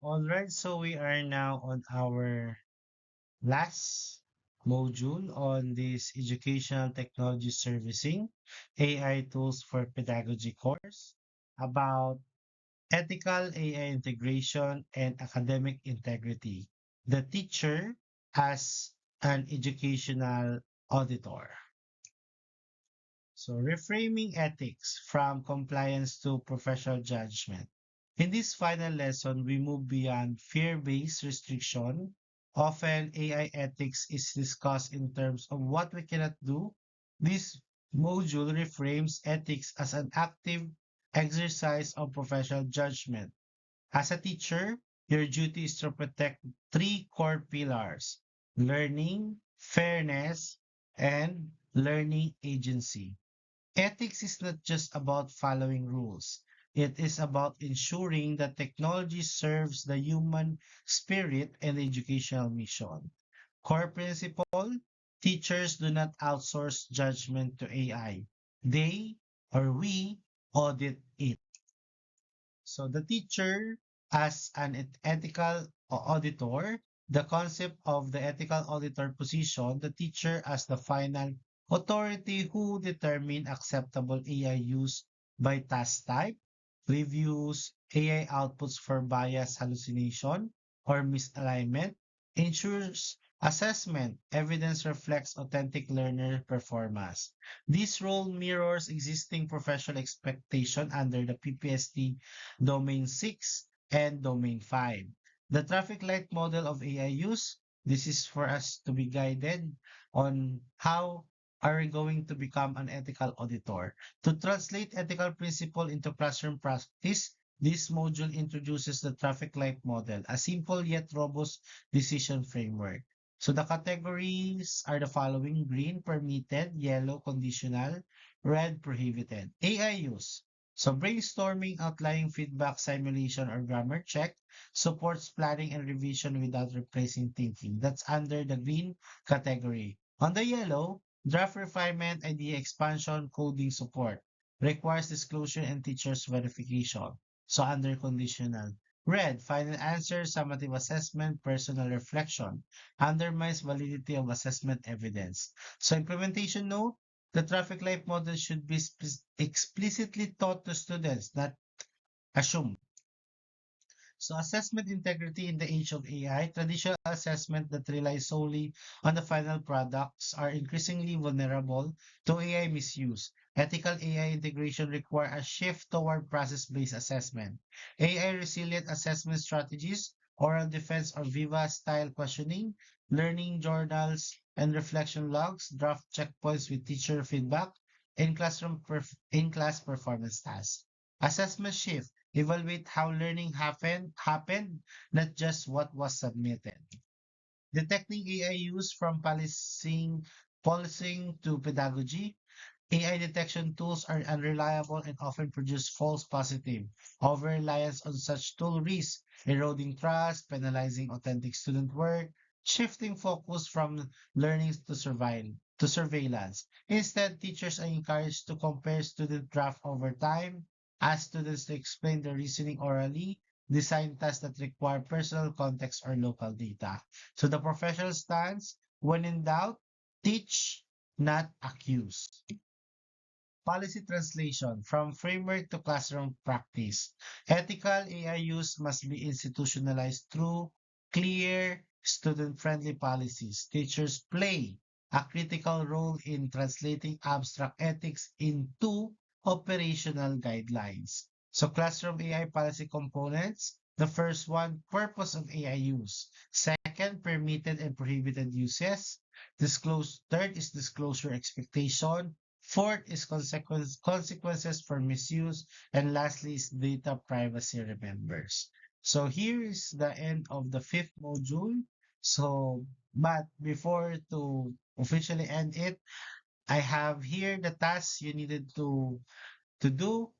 All right, so we are now on our last module on this educational technology servicing AI tools for pedagogy course about ethical AI integration and academic integrity. The teacher as an educational auditor. So, reframing ethics from compliance to professional judgment. In this final lesson, we move beyond fear based restriction. Often, AI ethics is discussed in terms of what we cannot do. This module reframes ethics as an active exercise of professional judgment. As a teacher, your duty is to protect three core pillars: learning, fairness, and learning agency. Ethics is not just about following rules. It is about ensuring that technology serves the human spirit and the educational mission. Core principle: teachers do not outsource judgment to AI. They or we audit it. So the teacher as an ethical auditor, the concept of the ethical auditor position, the teacher as the final authority who determine acceptable AI use by task type, reviews AI outputs for bias, hallucination, or misalignment, ensures assessment, evidence reflects authentic learner performance. This role mirrors existing professional expectation under the PPST Domain 6 and Domain 5. The traffic light model of AI use, this is for us to be guided on how are we going to become an ethical auditor. To translate ethical principle into classroom practice, this module introduces the traffic light model, a simple yet robust decision framework. So the categories are the following: green, permitted; yellow, conditional; red, prohibited. AI use. So brainstorming, outlining feedback, simulation, or grammar check supports planning and revision without replacing thinking. That's under the green category. On the yellow, draft refinement, idea expansion, coding support requires disclosure and teacher's verification. So under conditional. Red, final answer, summative assessment, personal reflection undermines validity of assessment evidence. So implementation note, the traffic light model should be explicitly taught to students, not assumed. So assessment integrity in the age of AI, traditional assessment that rely solely on the final products are increasingly vulnerable to AI misuse. Ethical AI integration require a shift toward process-based assessment. AI resilient assessment strategies, oral defense or Viva-style questioning, learning journals and reflection logs, draft checkpoints with teacher feedback, in-class performance tasks. Assessment shift. Evaluate how learning happened, not just what was submitted. Detecting AI use from policing to pedagogy. AI detection tools are unreliable and often produce false positive. Over-reliance on such tool risks eroding trust, penalizing authentic student work, shifting focus from learning to surveillance. Instead, teachers are encouraged to compare student draft over time, ask students to explain their reasoning orally, design tasks that require personal context or local data. So the professional stance: when in doubt, teach, not accuse. Policy translation from framework to classroom practice. Ethical AI use must be institutionalized through clear, student friendly policies. Teachers play a critical role in translating abstract ethics into operational guidelines. So, classroom AI policy components. The first one, purpose of AI use. Second, permitted and prohibited uses. Third is disclosure expectation. Fourth is consequences for misuse. And lastly is data privacy remembers. So here is the end of the fifth module. So, but before to officially end it, I have here the tasks you needed to do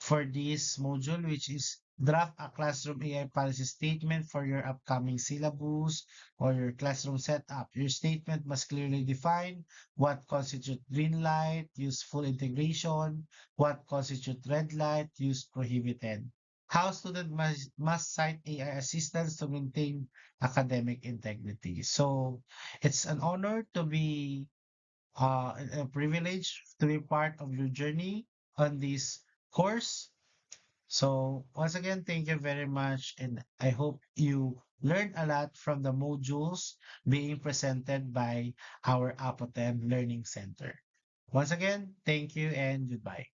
for this module, which is draft a classroom AI policy statement for your upcoming syllabus or your classroom setup. Your statement must clearly define what constitutes green light, use full integration, what constitutes red light, use prohibited. how students must cite AI assistance to maintain academic integrity. So it's an honor to be a privilege to be part of your journey on this course. So once again, thank you very much, and I hope you learned a lot from the modules being presented by our Apotem Learning Center. Once again, thank you and goodbye.